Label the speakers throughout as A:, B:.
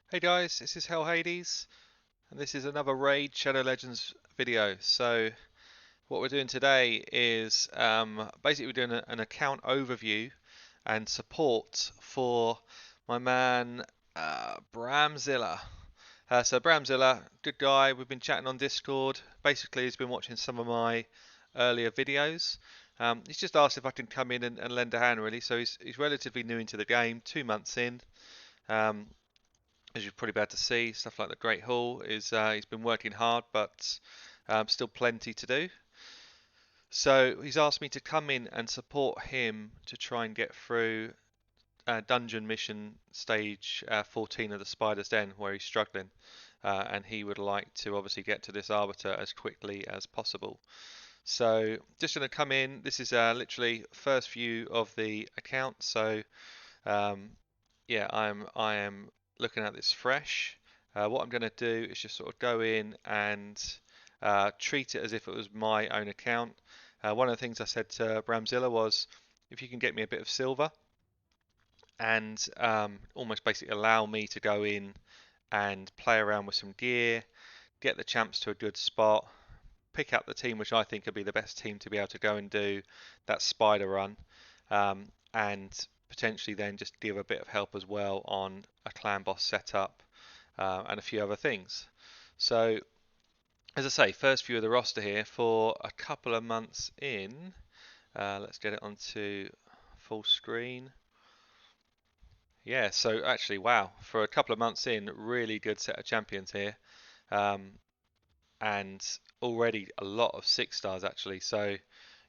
A: Hey guys, this is Hell Hades, and this is another Raid Shadow Legends video. So what we're doing today is basically we're doing an account overview and support for my man Bramzilla. So Bramzilla, good guy. We've been chatting on Discord. Basically, he's been watching some of my earlier videos. He's just asked if I can come in and lend a hand, really. So he's relatively new into the game, 2 months in. Um, as you're probably about to see, stuff like the Great Hall is he's been working hard, but still plenty to do. So he's asked me to come in and support him to try and get through dungeon mission stage 14 of the Spider's Den, where he's struggling, and he would like to obviously get to this Arbiter as quickly as possible. So just going to come in. This is literally first view of the account. So um, yeah, I am looking at this fresh. What I'm going to do is just sort of go in and treat it as if it was my own account. One of the things I said to Bramzilla was, if you can get me a bit of silver and almost basically allow me to go in and play around with some gear, get the champs to a good spot, pick up the team which I think would be the best team to be able to go and do that spider run, and potentially then just give a bit of help as well on a clan boss setup and a few other things. So, as I say, first view of the roster here for a couple of months in. Let's get it onto full screen. Yeah, so actually, wow, for a couple of months in, really good set of champions here. Um, and already a lot of 6 stars actually. So,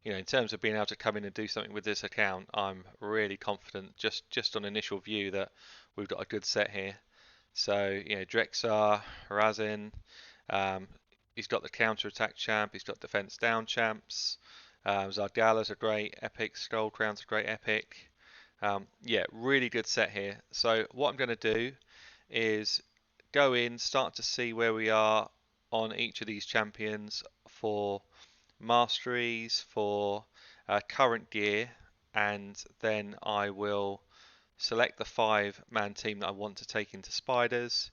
A: in terms of being able to come in and do something with this account, I'm really confident just on initial view that we've got a good set here. So, Drexar, Razin, um, he's got the counter attack champ, he's got defense down champs. Zardgala's a great epic, Skull Crown's a great epic. Yeah, really good set here. So what I'm going to do is go in, start to see where we are on each of these champions for masteries, for current gear, and then I will select the 5-man team that I want to take into spiders,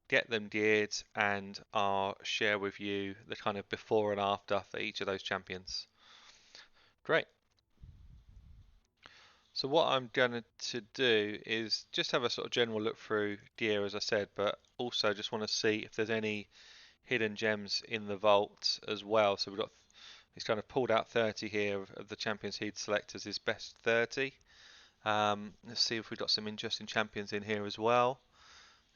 A: get them geared, and I'll share with you the kind of before and after for each of those champions. Great. So what I'm going to do is just have a sort of general look through gear, as I said, but also just want to see if there's any hidden gems in the vault as well. So he's kind of pulled out 30 here of the champions he'd select as his best 30. Let's see if we've got some interesting champions in here as well.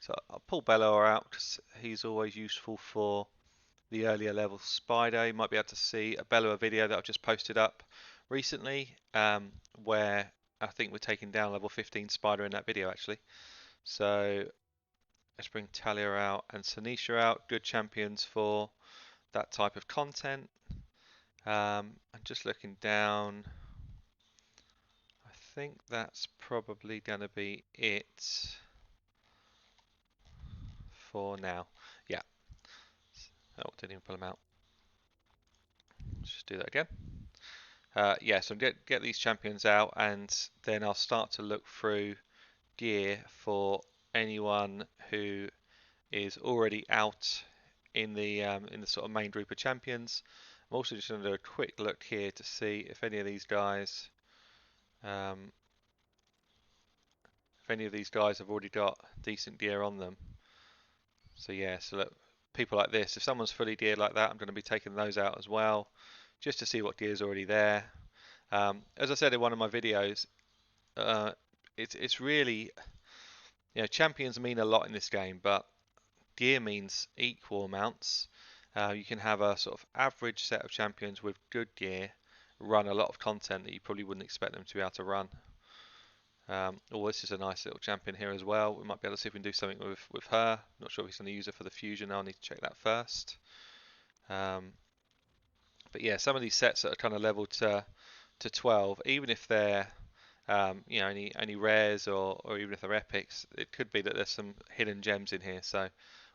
A: So I'll pull Bellower out because he's always useful for the earlier level spider. You might be able to see a Bellower video that I've just posted up recently, where I think we're taking down level 15 spider in that video actually. So let's bring Talia out and Sanisha out, good champions for that type of content. I'm just looking down. I think that's probably going to be it for now. Yeah. Oh, didn't even pull them out. Let's just do that again. Yeah, so get these champions out, and then I'll start to look through gear for anyone who is already out in the sort of main group of champions. I'm also just going to do a quick look here to see if any of these guys um, have already got decent gear on them. So yeah, so look, people like this, if someone's fully geared like that, I'm going to be taking those out as well, just to see what gear is already there. As I said in one of my videos, uh, it's really, champions mean a lot in this game, but gear means equal amounts. You can have a sort of average set of champions with good gear run a lot of content that you probably wouldn't expect them to be able to run. Oh, this is a nice little champion here as well. We might be able to see if we can do something with her. Not sure if he's going to use her for the fusion. I'll need to check that first. Um, but yeah, some of these sets that are kind of leveled to 12, even if they're only rares or even if they're epics, it could be that there's some hidden gems in here. So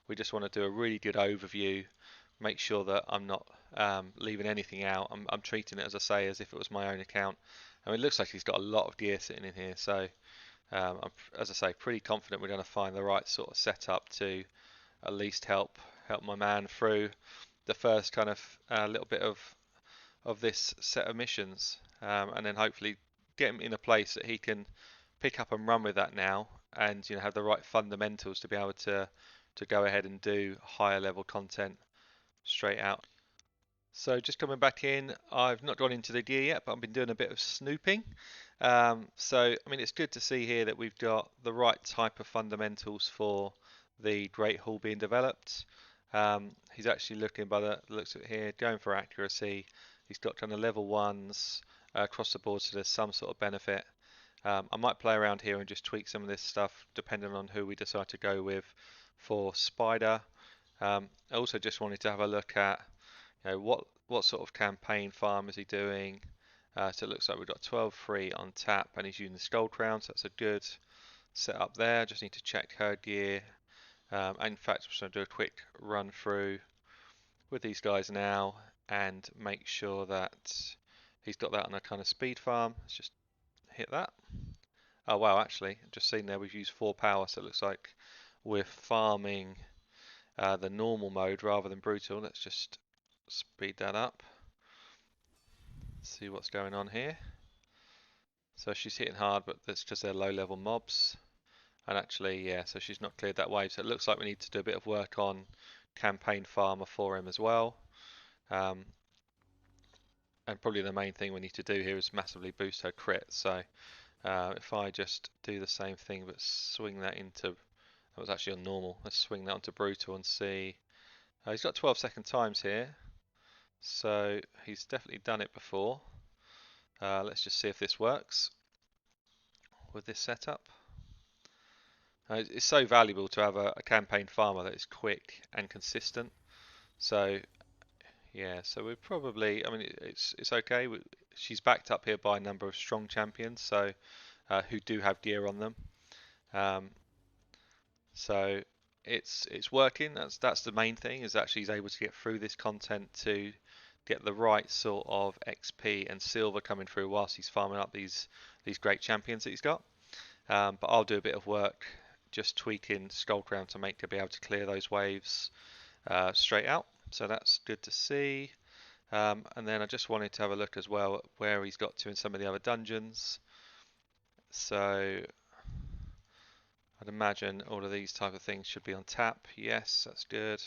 A: we just want to do a really good overview, make sure that I'm not leaving anything out. I'm treating it, as I say, as if it was my own account. I mean, it looks like he's got a lot of gear sitting in here, so As I say, pretty confident we're going to find the right sort of setup to at least help my man through the first kind of little bit of this set of missions, and then hopefully get him in a place that he can pick up and run with that now, and have the right fundamentals to be able to go ahead and do higher level content straight out. So just coming back in, I've not gone into the gear yet, but I've been doing a bit of snooping. So I mean, it's good to see here that we've got the right type of fundamentals for the Great Hall being developed. He's actually looking, by the looks of it here, going for accuracy. He's got kind of level ones across the board, so there's some sort of benefit. I might play around here and just tweak some of this stuff depending on who we decide to go with for Spider. I also just wanted to have a look at what sort of campaign farm is he doing. So it looks like we've got 12 free on tap, and he's using the Skull Crown, so that's a good setup there. Just need to check her gear. And in fact, I'm just going to do a quick run through with these guys now and make sure that he's got that on a kind of speed farm. Let's just hit that. Oh wow, actually, just seen there we've used 4 power, so it looks like we're farming the normal mode rather than brutal. Let's just speed that up. See what's going on here. So she's hitting hard, but that's because they're low level mobs. And actually, yeah, so she's not cleared that wave. So it looks like we need to do a bit of work on campaign farmer for him as well. And probably the main thing we need to do here is massively boost her crit. So if I just do the same thing but swing that into, that was actually on normal, let's swing that onto brutal and see. He's got 12-second times here, so he's definitely done it before. Let's just see if this works with this setup. It's so valuable to have a campaign farmer that is quick and consistent. So yeah, so we're probably, I mean, it's okay. She's backed up here by a number of strong champions, so who do have gear on them. So it's working. That's the main thing, is that she's able to get through this content to get the right sort of XP and silver coming through whilst he's farming up these great champions that he's got. But I'll do a bit of work just tweaking Skull Crown to make her be able to clear those waves straight out. So that's good to see. And then I just wanted to have a look as well at where he's got to in some of the other dungeons. So I'd imagine all of these type of things should be on tap. Yes, that's good.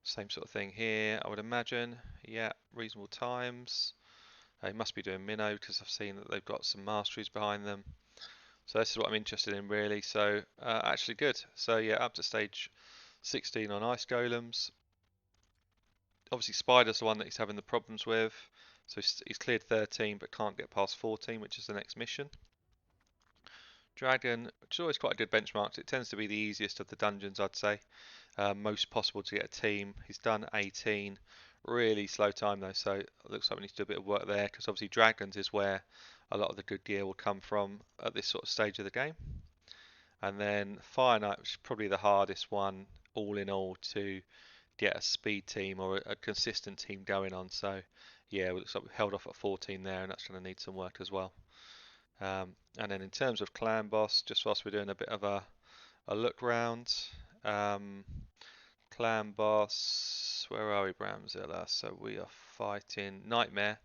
A: Same sort of thing here, I would imagine. Yeah, reasonable times. He must be doing minnow because I've seen that they've got some masteries behind them. So this is what I'm interested in really. So actually good. So yeah, up to stage 16 on ice golems. Obviously Spider's the one that he's having the problems with. So he's cleared 13 but can't get past 14, which is the next mission. Dragon, which is always quite a good benchmark. It tends to be the easiest of the dungeons, I'd say. Most possible to get a team. He's done 18. Really slow time though, so it looks like we need to do a bit of work there, because obviously Dragons is where a lot of the good gear will come from at this sort of stage of the game. And then Fire Knight, which is probably the hardest one all in all to get a speed team or a consistent team going on. So yeah, it looks like we've held off at 14 there, and that's going to need some work as well. And then in terms of clan boss, just whilst we're doing a bit of a look round, clan boss, where are we, Bramzilla? So we are fighting Nightmare.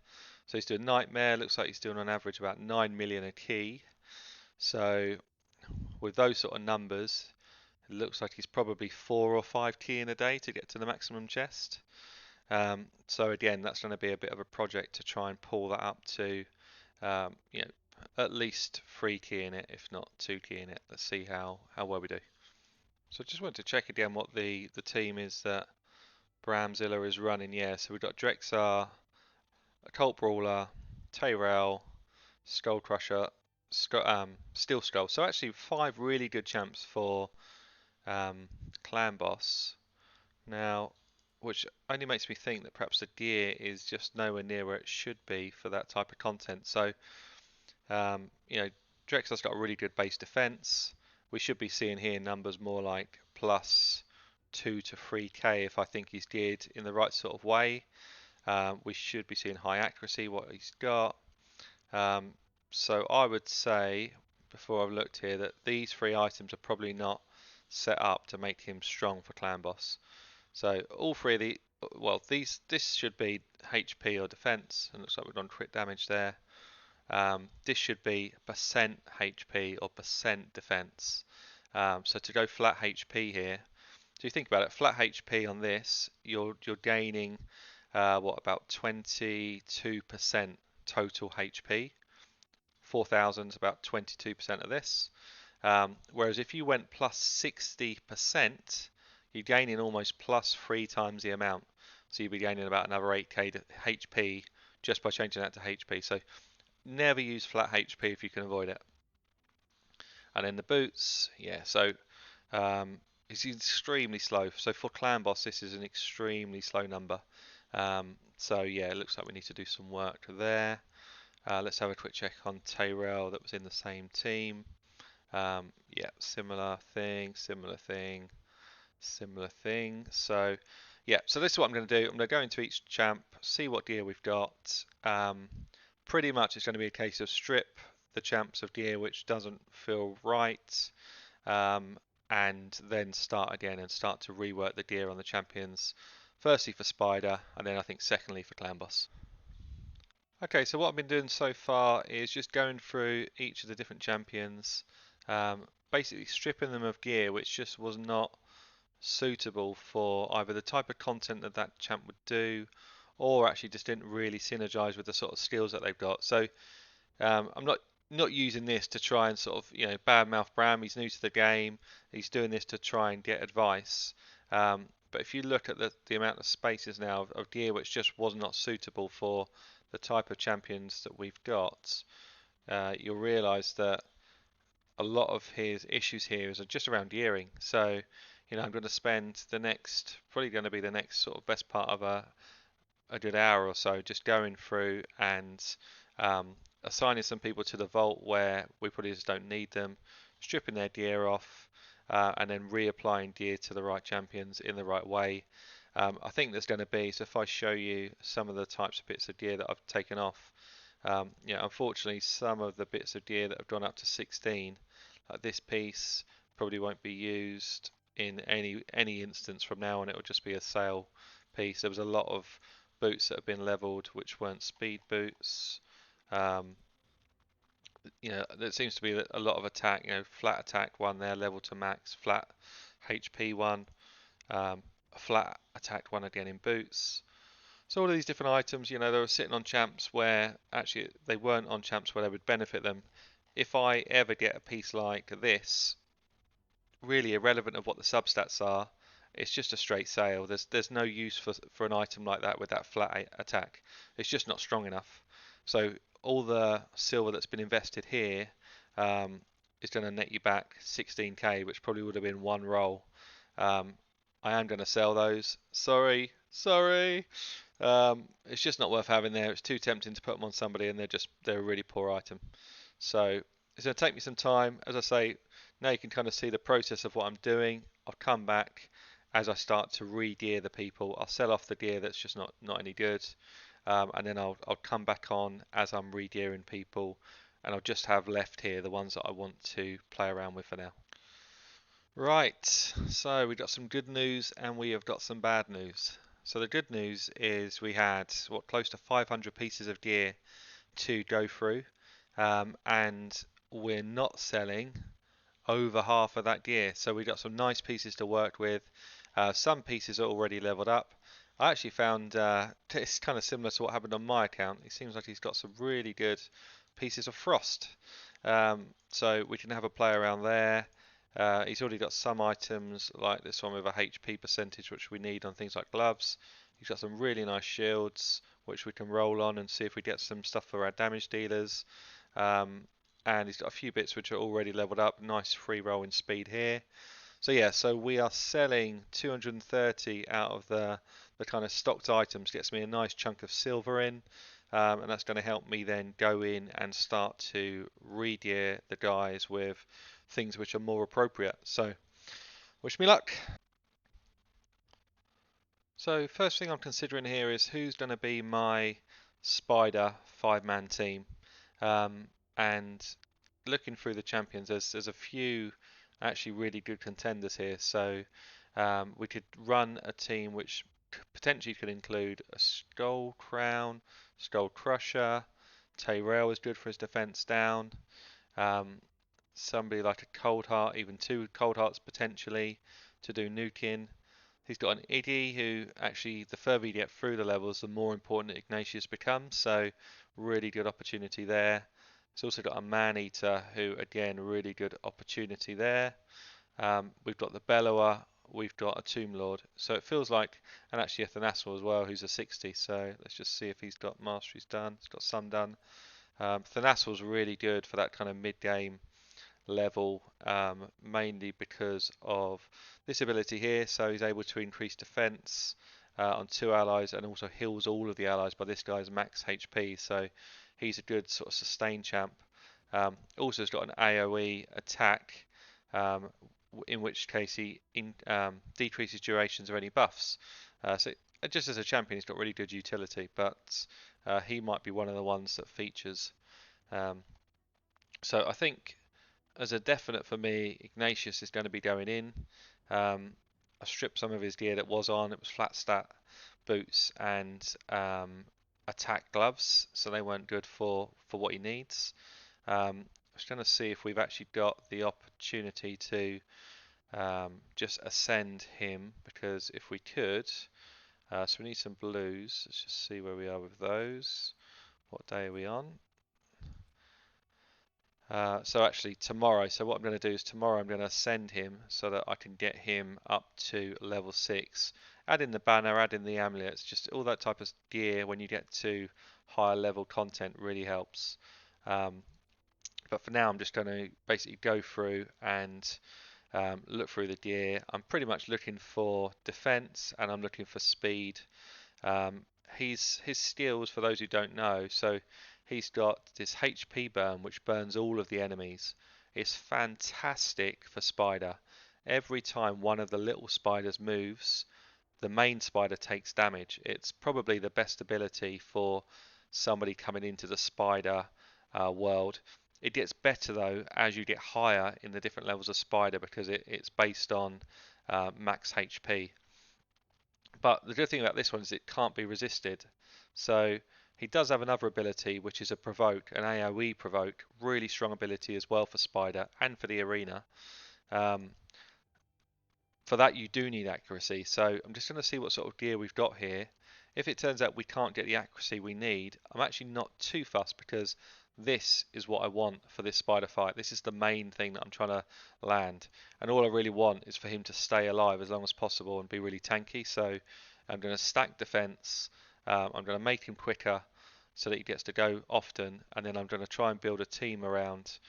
A: So he's doing Nightmare, looks like he's doing on average about 9 million a key. So with those sort of numbers, it looks like he's probably 4 or 5 key in a day to get to the maximum chest. So again, that's going to be a bit of a project to try and pull that up to, at least 3 key in it, if not 2 key in it. Let's see how well we do. So I just wanted to check again what the team is that Bramzilla is running. Yeah, so we've got Drexar, Cult Brawler, Tyrell, Skull Crusher, Steel Skull. So actually 5 really good champs for Clan Boss. Now, which only makes me think that perhaps the gear is just nowhere near where it should be for that type of content. So, Drexar's got a really good base defense. We should be seeing here numbers more like plus 2 to 3k if I think he's geared in the right sort of way. We should be seeing high accuracy, what he's got. So I would say before I've looked here that these three items are probably not set up to make him strong for clan boss. So all three of the, well, this should be HP or defense, and looks like we've done crit damage there. This should be percent HP or percent defense. So to go flat HP here, so you think about it, flat HP on this, you're gaining what, about 22% total HP. 4,000 is about 22% of this. Whereas if you went plus 60%, you're gaining almost plus 3 times the amount. So you'd be gaining about another 8k HP just by changing that to HP. So never use flat HP if you can avoid it. And then the boots, yeah, so it's extremely slow. So for clan boss, this is an extremely slow number. So yeah, it looks like we need to do some work there. Let's have a quick check on Tyrell that was in the same team. Yeah, similar thing, similar thing, similar thing. So yeah, so this is what I'm going to do. I'm going to go into each champ, see what gear we've got. Pretty much it's going to be a case of strip the champs of gear which doesn't feel right, and then start again and start to rework the gear on the champions. Firstly for Spider, and then I think secondly for Clan Boss. Okay, so what I've been doing so far is just going through each of the different champions, basically stripping them of gear which just was not suitable for either the type of content that that champ would do, or actually just didn't really synergize with the sort of skills that they've got. So I'm not using this to try and sort of badmouth Bram. He's new to the game. He's doing this to try and get advice. But if you look at the amount of spaces now of gear which just was not suitable for the type of champions that we've got, you'll realise that a lot of his issues here is just around gearing. So I'm going to spend probably going to be the next sort of best part of a good hour or so just going through and assigning some people to the vault where we probably just don't need them, stripping their gear off, and then reapplying gear to the right champions in the right way. I think there's going to be, so if I show you some of the types of bits of gear that I've taken off, unfortunately some of the bits of gear that have gone up to 16, like this piece, probably won't be used in any instance from now on. It will just be a sale piece. There was a lot of boots that have been leveled which weren't speed boots. There seems to be a lot of attack, flat attack one there, level to max, flat HP one, a flat attack one again in boots. So all of these different items, they were sitting on champs where actually they weren't on champs where they would benefit them. If I ever get a piece like this, really irrelevant of what the substats are, it's just a straight sale. There's no use for an item like that with that flat attack. It's just not strong enough. So all the silver that's been invested here is going to net you back 16k, which probably would have been one roll. I am going to sell those. Sorry. It's just not worth having there. It's too tempting to put them on somebody, and they're a really poor item. So it's going to take me some time. As I say, now you can kind of see the process of what I'm doing. I'll come back as I start to re-gear the people. I'll sell off the gear that's just not any good, and then I'll come back on as I'm re-gearing people, and I'll just have left here the ones that I want to play around with for now. Right, so we've got some good news and we have got some bad news. So the good news is we had close to 500 pieces of gear to go through, and we're not selling over half of that gear. So we got some nice pieces to work with. Some pieces are already leveled up. I actually found it's kind of similar to what happened on my account. It seems like he's got some really good pieces of frost. So we can have a play around there. He's already got some items like this one with a HP percentage which we need on things like gloves. He's got some really nice shields which we can roll on and see if we get some stuff for our damage dealers. And he's got a few bits which are already leveled up. Nice free roll in speed here. So yeah, so we are selling 230 out of the kind of stocked items. Gets me a nice chunk of silver in. And that's going to help me then go in and start to re-gear the guys with things which are more appropriate. So wish me luck. So first thing I'm considering here is who's going to be my Spider 5-man team. And looking through the champions, there's a few actually really good contenders here. So we could run a team which potentially could include a Skull Crown, Skull Crusher. Tyrell is good for his defense down. Um, Somebody like a Cold Heart, even two Cold Hearts potentially to do nuking. He's got an Iggy who actually, the further you get through the levels, the more important Ignatius becomes. So really good opportunity there. He's also got a Man-Eater who, again, really good opportunity there. We've got the Bellower, we've got a Tomb Lord. So it feels like, and actually a Thanassal as well, who's a 60. So let's just see if he's got Masteries done. He's got some done. Thanassal's really good for that kind of mid-game level, mainly because of this ability here. So he's able to increase defense on 2 allies and also heals all of the allies by this guy's max HP. So he's a good sort of sustain champ. Also has got an AoE attack, um, in which case he decreases durations of any buffs. So just as a champion, he's got really good utility, but he might be one of the ones that features. Um, so I think as a definite for me, Ignatius is going to be going in. I stripped some of his gear that was on. It was flat stat boots and attack gloves, so they weren't good for what he needs. I was going to see if we've actually got the opportunity to just ascend him, because if we could, so we need some blues. Let's just see where we are with those. What day are we on? So actually tomorrow, so what I'm going to do is tomorrow I'm going to send him so that I can get him up to level 6. Add in the banner, add in the amulets, just all that type of gear when you get to higher level content really helps. But for now I'm just going to basically go through and look through the gear. I'm pretty much looking for defense and I'm looking for speed. Um, his skills, for those who don't know, so he's got this HP burn which burns all of the enemies. It's fantastic for spider. Every time one of the little spiders moves, the main spider takes damage. It's probably the best ability for somebody coming into the spider world. It gets better though as you get higher in the different levels of spider, because it's based on max HP. But the good thing about this one is it can't be resisted. So he does have another ability, which is a provoke, an AoE provoke, really strong ability as well for Spider and for the arena. Um, for that you do need accuracy. So I'm just going to see what sort of gear we've got here. If it turns out we can't get the accuracy we need, I'm actually not too fussed, because this is what I want for this spider fight. This is the main thing that I'm trying to land, and all I really want is for him to stay alive as long as possible and be really tanky. So I'm going to stack defense. I'm going to make him quicker so that he gets to go often, and then I'm going to try and build a team around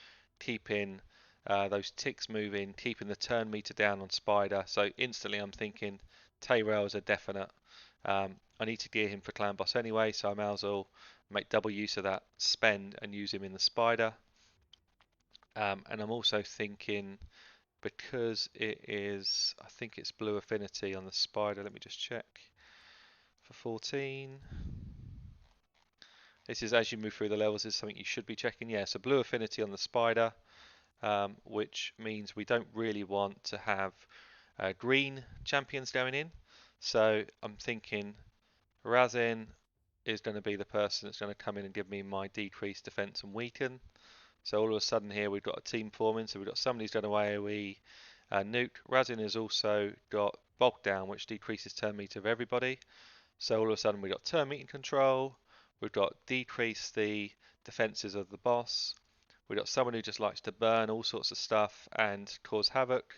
A: keeping those ticks moving, keeping the turn meter down on Spider. So instantly I'm thinking Tyrell is a definite. I need to gear him for Clan Boss anyway, so I may as well make double use of that spend and use him in the Spider. And I'm also thinking, because it is, I think it's blue affinity on the Spider, let me just check. For 14. This is as you move through the levels, is something you should be checking. Yeah, so blue affinity on the Spider. Which means we don't really want to have green champions going in. So I'm thinking Razin is going to be the person that's going to come in and give me my decreased defense and weaken. So all of a sudden here we've got a team forming. So we've got somebody who's done AoE nuke. Razin has also got bulk down, which decreases turn meter of everybody. So all of a sudden we've got turn meter control. We've got decrease the defenses of the boss. We've got someone who just likes to burn all sorts of stuff and cause havoc.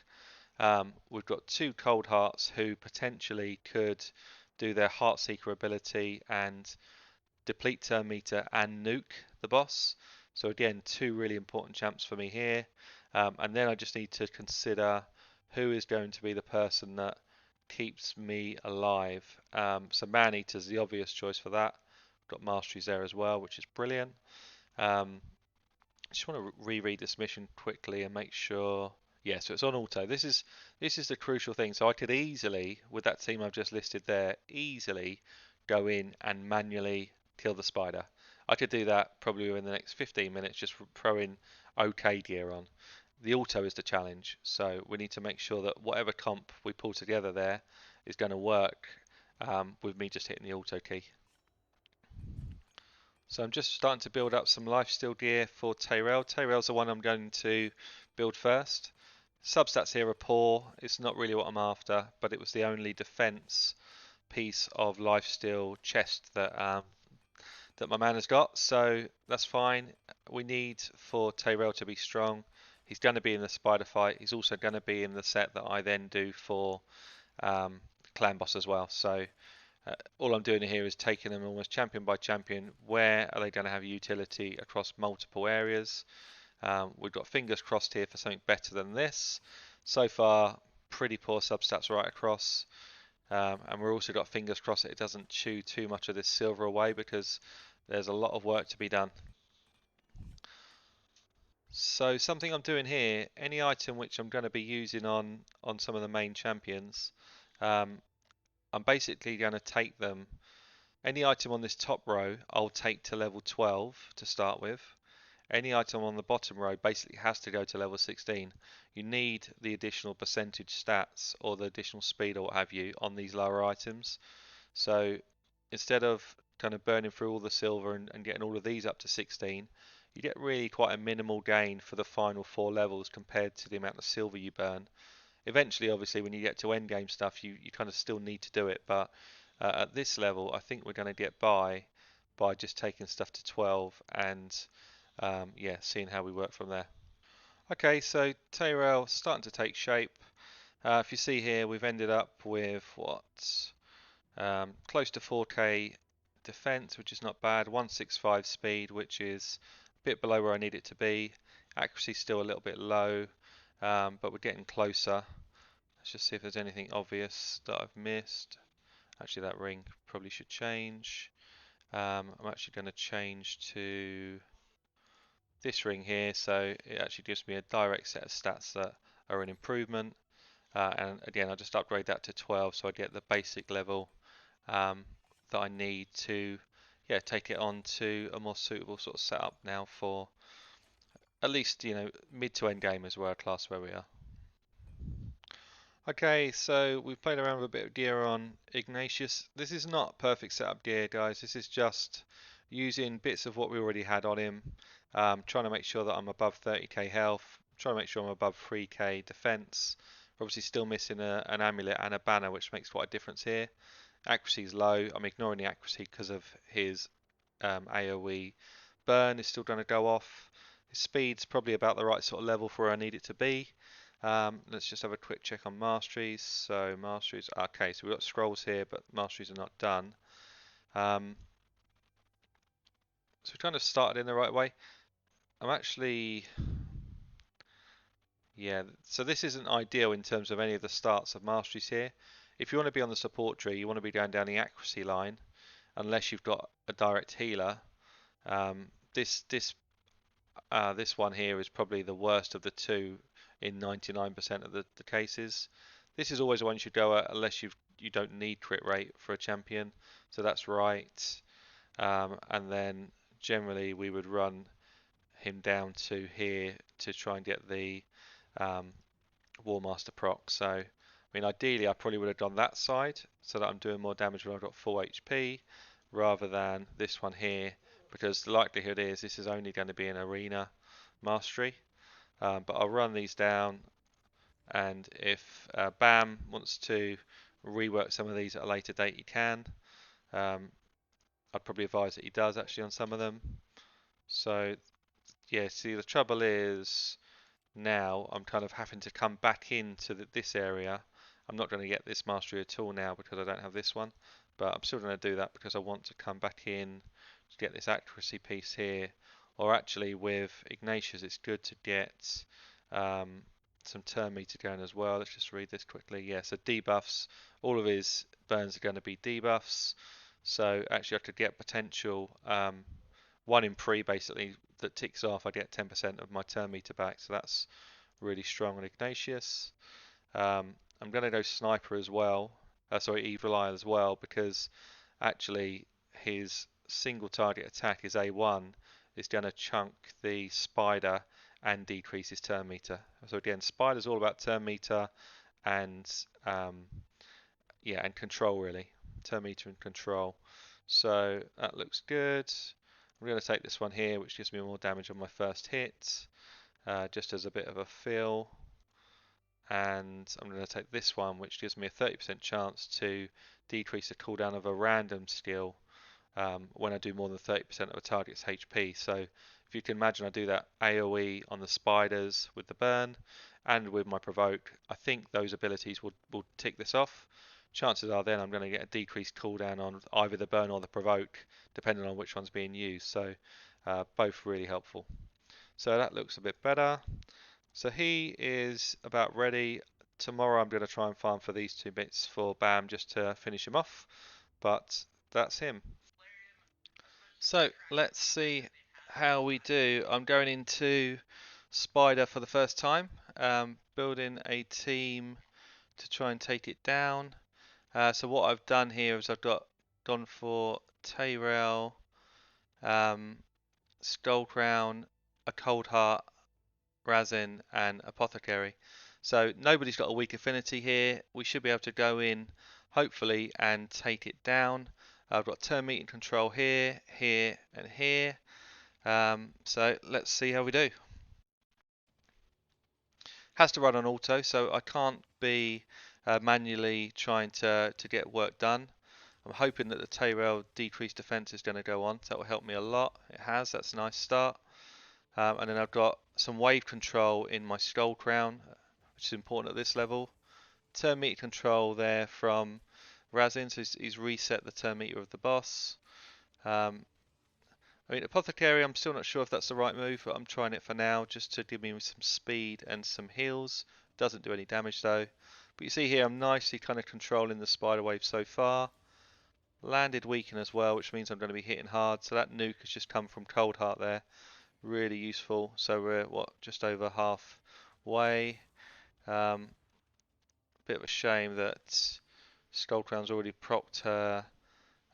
A: We've got two Cold Hearts who potentially could do their Heartseeker ability and deplete turn meter and nuke the boss. So again, two really important champs for me here. And then I just need to consider who is going to be the person that keeps me alive. So Man-Eater is the obvious choice for that. Got Masteries there as well, which is brilliant. I just want to reread this mission quickly and make sure. Yeah, so it's on auto. This is the crucial thing. So I could easily, with that team I've just listed there, easily go in and manually kill the spider. I could do that probably within the next 15 minutes, just throwing OK gear on. The auto is the challenge, so we need to make sure that whatever comp we pull together there is going to work with me just hitting the auto key. So I'm just starting to build up some lifesteal gear for Tyrell. Tyrell's the one I'm going to build first. Substats here are poor. It's not really what I'm after, but it was the only defense piece of lifesteal chest that my man has got, so that's fine. We need for Tyrell to be strong. He's going to be in the spider fight. He's also going to be in the set that I then do for clan boss as well. So all I'm doing here is taking them almost champion by champion. Where are they going to have utility across multiple areas? We've got fingers crossed here for something better than this. So far, pretty poor substats right across. And we're also got fingers crossed that it doesn't chew too much of this silver away, because there's a lot of work to be done. So something I'm doing here, any item which I'm going to be using on some of the main champions, um, I'm basically going to take them. Any item on this top row, I'll take to level 12 to start with. Any item on the bottom row basically has to go to level 16. You need the additional percentage stats or the additional speed or what have you on these lower items. So instead of kind of burning through all the silver and getting all of these up to 16, you get really quite a minimal gain for the final 4 levels compared to the amount of silver you burn. Eventually, obviously, when you get to end game stuff, you kind of still need to do it, but at this level, I think we're going to get by just taking stuff to 12 and yeah, seeing how we work from there. Okay, so Tyrell starting to take shape. If you see here, we've ended up with what? Close to 4k defense, which is not bad. 165 speed, which is a bit below where I need it to be. Accuracy still a little bit low, but we're getting closer. Let's just see if there's anything obvious that I've missed. Actually, that ring probably should change. I'm actually going to change to this ring here, so it actually gives me a direct set of stats that are an improvement. And again, I'll just upgrade that to 12 so I get the basic level that I need to take it on to a more suitable sort of setup now for at least mid to end game as well, class where we are. Okay, so we've played around with a bit of gear on Ignatius. This is not perfect setup gear, guys. This is just using bits of what we already had on him, trying to make sure that I'm above 30k health, trying to make sure I'm above 3k defense. Obviously still missing an amulet and a banner, which makes quite a difference here. Accuracy is low. I'm ignoring the accuracy because of his AoE burn is still going to go off. His speed's probably about the right sort of level for where I need it to be. Let's just have a quick check on Masteries. So Masteries, okay, so we've got scrolls here, but Masteries are not done. So we kind of started in the right way. I'm actually, yeah, so this isn't ideal in terms of any of the starts of Masteries here. If you want to be on the support tree, you want to be going down the accuracy line, unless you've got a direct healer. This one here is probably the worst of the two in 99% of the cases. This is always the one you should go at unless you don't need crit rate for a champion, so that's right. And then generally we would run him down to here to try and get the War Master proc. So I mean, ideally I probably would have gone that side so that I'm doing more damage when I've got full HP rather than this one here, because the likelihood is this is only going to be an arena mastery. But I'll run these down, and if Bam wants to rework some of these at a later date, he can. I'd probably advise that he does actually on some of them. So yeah, see, the trouble is now I'm kind of having to come back into this area. I'm not going to get this mastery at all now because I don't have this one, but I'm still going to do that because I want to come back in to get this accuracy piece here. Or actually with Ignatius it's good to get some turn meter going as well. Let's just read this quickly. Yeah, so debuffs, all of his burns are going to be debuffs. So actually I could get potential 1 in 3 basically that ticks off. I get 10% of my turn meter back, so that's really strong on Ignatius. I'm going to go Sniper as well, sorry, Evil Eye as well, because actually his single target attack is A1 is going to chunk the spider and decrease his turn meter. So again, spider's all about turn meter and yeah, and control really, turn meter and control. So that looks good. I'm going to take this one here, which gives me more damage on my first hit, just as a bit of a fill. And I'm going to take this one, which gives me a 30% chance to decrease the cooldown of a random skill when I do more than 30% of a target's HP. So if you can imagine, I do that AoE on the spiders with the burn and with my provoke. I think those abilities will tick this off. Chances are then I'm going to get a decreased cooldown on either the burn or the provoke, depending on which one's being used. So both really helpful. So that looks a bit better. So he is about ready. Tomorrow I'm going to try and farm for these 2 bits for Bam just to finish him off. But that's him. So let's see how we do. I'm going into Spider for the first time, building a team to try and take it down. So what I've done here is I've gone for Tyrell, Skull Crown, a Cold Heart, Razin, and Apothecary. So nobody's got a weak affinity here. We should be able to go in, hopefully, and take it down. I've got turn meter control here, here, and here. So let's see how we do. Has to run on auto, so I can't be manually trying to get work done. I'm hoping that the Tyrell decreased defense is going to go on. So that will help me a lot. It has. That's a nice start. And then I've got some wave control in my Skull Crown, which is important at this level. Turn meter control there from Razin, so he's reset the turn meter of the boss. I mean, Apothecary, I'm still not sure if that's the right move, but I'm trying it for now just to give me some speed and some heals. Doesn't do any damage though. But you see here, I'm nicely kind of controlling the spider wave so far. Landed weaken as well, which means I'm going to be hitting hard. So that nuke has just come from Cold Heart there. Really useful. So we're, what, just over halfway. Bit of a shame that Skullcrown's already procced her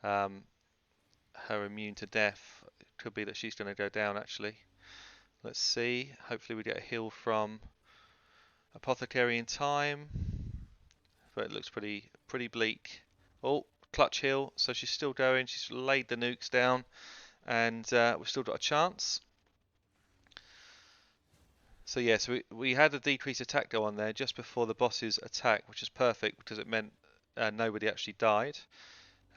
A: her immune to death. It could be that she's going to go down actually. Let's see. Hopefully we get a heal from Apothecary in time. But it looks pretty bleak. Oh, clutch heal. So she's still going. She's laid the nukes down, and we've still got a chance. So yes, we had a decreased attack go on there just before the boss's attack, which is perfect because it meant nobody actually died.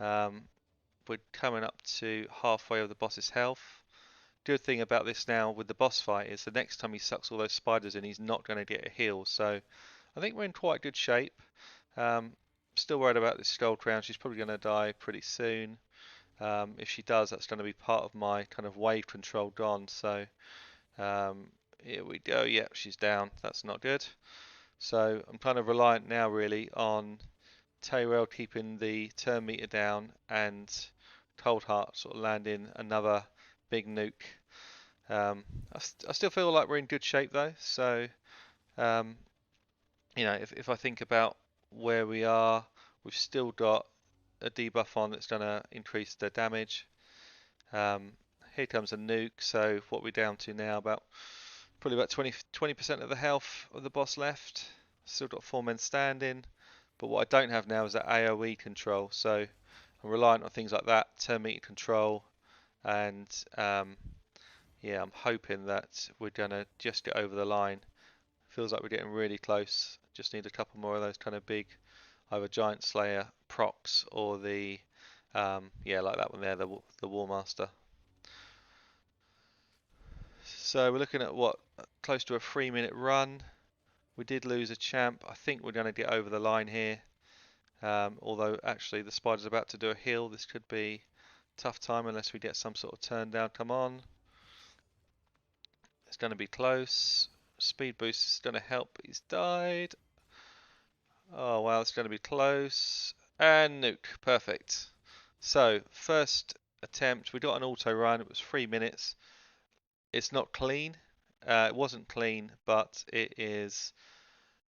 A: We're coming up to halfway of the boss's health. Good thing about this now with the boss fight is the next time he sucks all those spiders in, he's not going to get a heal. So I think we're in quite good shape. Still worried about this Skull Crown. She's probably going to die pretty soon. If she does, that's going to be part of my kind of wave control gone. So here we go. Yep, she's down. That's not good. So I'm kind of reliant now really on Tyrell keeping the turn meter down and Cold Heart sort of landing another big nuke. I still feel like we're in good shape though. So you know, if I think about where we are, we've still got a debuff on that's going to increase the damage. Here comes a nuke, so what we're down to now, probably about 20% of the health of the boss left. Still got 4 men standing, but what I don't have now is that AoE control, so I'm reliant on things like that, turn meter control, and yeah, I'm hoping that we're going to just get over the line. Feels like we're getting really close. Just need a couple more of those kind of big, either Giant Slayer procs or the, yeah, like that one there, the War Master. So we're looking at what, close to a 3-minute run. We did lose a champ. I think we're going to get over the line here. Although actually the spider's about to do a heal. This could be tough time unless we get some sort of turn down. Come on. It's going to be close. Speed boost is going to help, but he's died. Oh wow, it's going to be close. And nuke, perfect. So first attempt, we got an auto run. It was 3 minutes. It's not clean. It wasn't clean, but it is,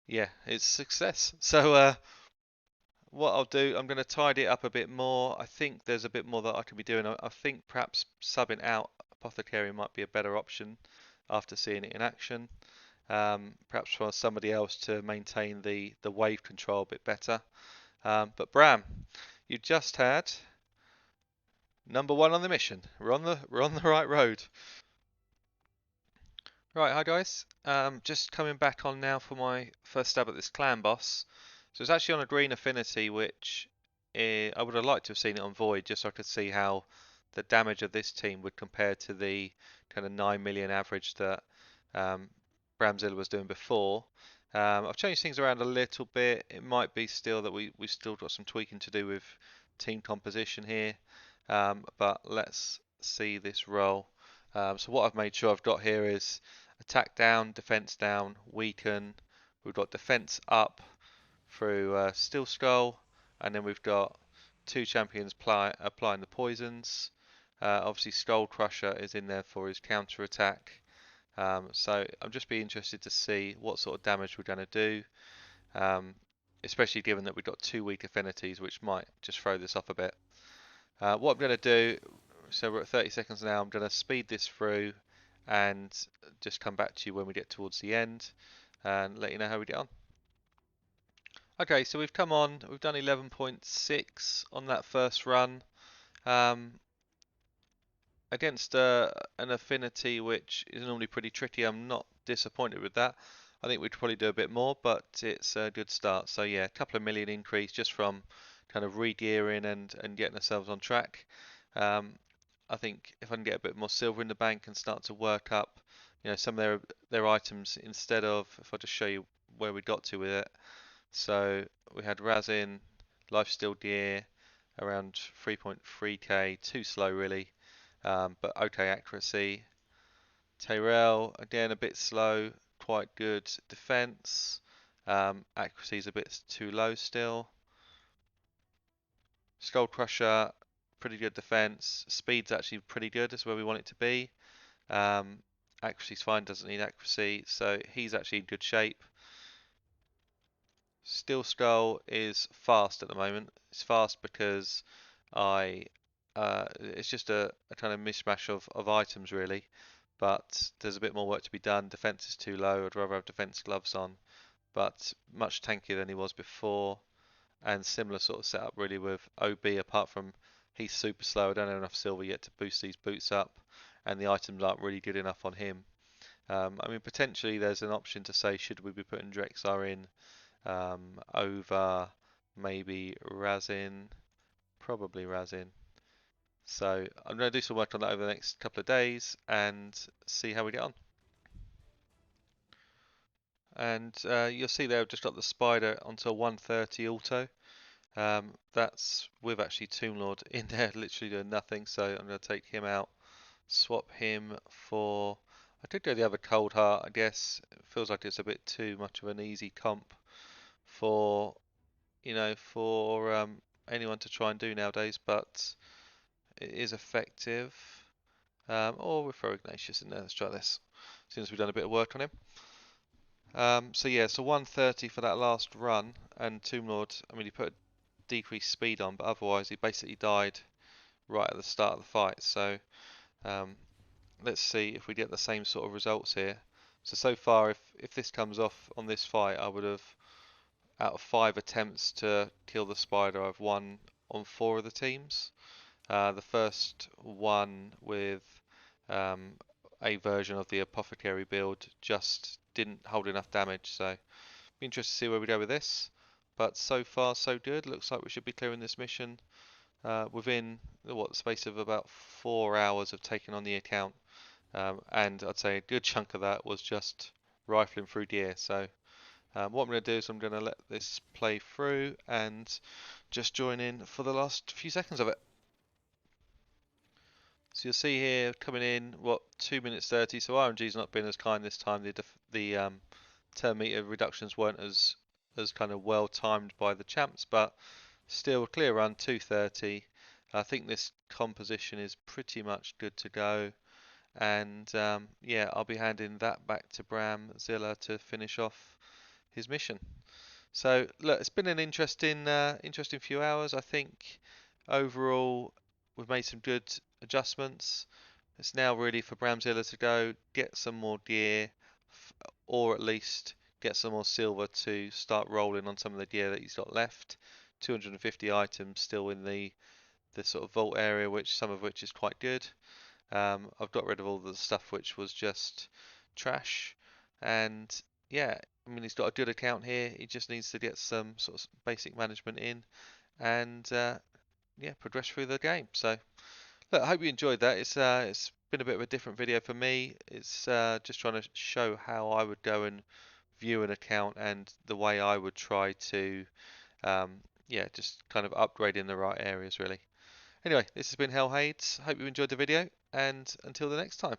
A: yeah, it's success. So what I'll do, I'm going to tidy it up a bit more. I think there's a bit more that I can be doing. I think perhaps subbing out Apothecary might be a better option after seeing it in action. Perhaps for somebody else to maintain the wave control a bit better. But Bram, you just had #1 on the mission. We're on the right road. Right, hi guys. Just coming back on now for my first stab at this clan boss. So it's actually on a green affinity, which I would have liked to have seen it on void, just so I could see how the damage of this team would compare to the kind of 9 million average that um, Bramzilla was doing before. I've changed things around a little bit. It might be still that we still got some tweaking to do with team composition here, but let's see this roll. So what I've made sure I've got here is attack down, defense down, weaken. We've got defense up through Steel Skull, and then we've got two champions applying the poisons. Obviously, Skull Crusher is in there for his counter attack. So I'm just be interested to see what sort of damage we're going to do, especially given that we've got two weak affinities, which might just throw this off a bit. What I'm going to do, so we're at 30 seconds now, I'm going to speed this through and just come back to you when we get towards the end and let you know how we get on. Okay, so we've come on, we've done 11.6 on that first run. Against an affinity which is normally pretty tricky, I'm not disappointed with that. I think we'd probably do a bit more, but it's a good start. So yeah, a couple of million increase just from kind of re-gearing and getting ourselves on track. I think if I can get a bit more silver in the bank and start to work up, some of their items instead of, if I just show you where we got to with it. So we had Razin, Lifesteal Gear, around 3.3k, too slow really, but okay accuracy. Tyrell, again a bit slow, quite good defense. Accuracy is a bit too low still. Skull Crusher, pretty good defense. Speed's actually pretty good, is where we want it to be. Accuracy's fine, doesn't need accuracy, so he's actually in good shape. Steel Skull is fast at the moment. It's fast because it's just a kind of mishmash of items really, but there's a bit more work to be done. Defense is too low. I'd rather have defense gloves on, but much tankier than he was before, and similar sort of setup really with OB. Apart from he's super slow, I don't have enough silver yet to boost these boots up, and the items aren't really good enough on him. I mean, potentially there's an option to say, should we be putting Drexar in over maybe Razin, probably Razin. So I'm going to do some work on that over the next couple of days and see how we get on. And you'll see there I've just got the spider onto a 130 auto. That's with actually Tomb Lord in there literally doing nothing, so I'm going to take him out, swap him for, I could go the other Cold Heart, I guess. It feels like it's a bit too much of an easy comp for anyone to try and do nowadays, but it is effective. Or we'll throw Ignatius in there. Let's try this. As soon as we've done a bit of work on him. So yeah, so 130 for that last run, and Tomb Lord, I mean, he put a decreased speed on, but otherwise he basically died right at the start of the fight. So let's see if we get the same sort of results here. So far, if this comes off on this fight, I would have, out of 5 attempts to kill the spider, I've won on 4 of the teams. The first one with a version of the Apothecary build just didn't hold enough damage, so be interested to see where we go with this. But so far so good. Looks like we should be clearing this mission within the space of about 4 hours of taking on the account, and I'd say a good chunk of that was just rifling through gear. So what I'm going to do is I'm going to let this play through and just join in for the last few seconds of it. So you'll see here coming in, 2 minutes 30. So RMG's not been as kind this time. The turn meter reductions weren't as kind of well timed by the champs, but still clear run 2:30. I think this composition is pretty much good to go, and yeah, I'll be handing that back to Bramzilla to finish off his mission. So look, it's been an interesting few hours. I think overall we've made some good adjustments. It's now really for Bramzilla to go get some more gear, or at least get some more silver to start rolling on some of the gear that he's got left. 250 items still in the sort of vault area, which some of which is quite good. I've got rid of all the stuff which was just trash, and yeah, I mean he's got a good account here. He just needs to get some sort of basic management in, and yeah, progress through the game. So look, I hope you enjoyed that. It's been a bit of a different video for me. It's just trying to show how I would go and view an account and the way I would try to yeah, just kind of upgrade in the right areas really. Anyway, this has been Hell Hades. Hope you enjoyed the video, and until the next time.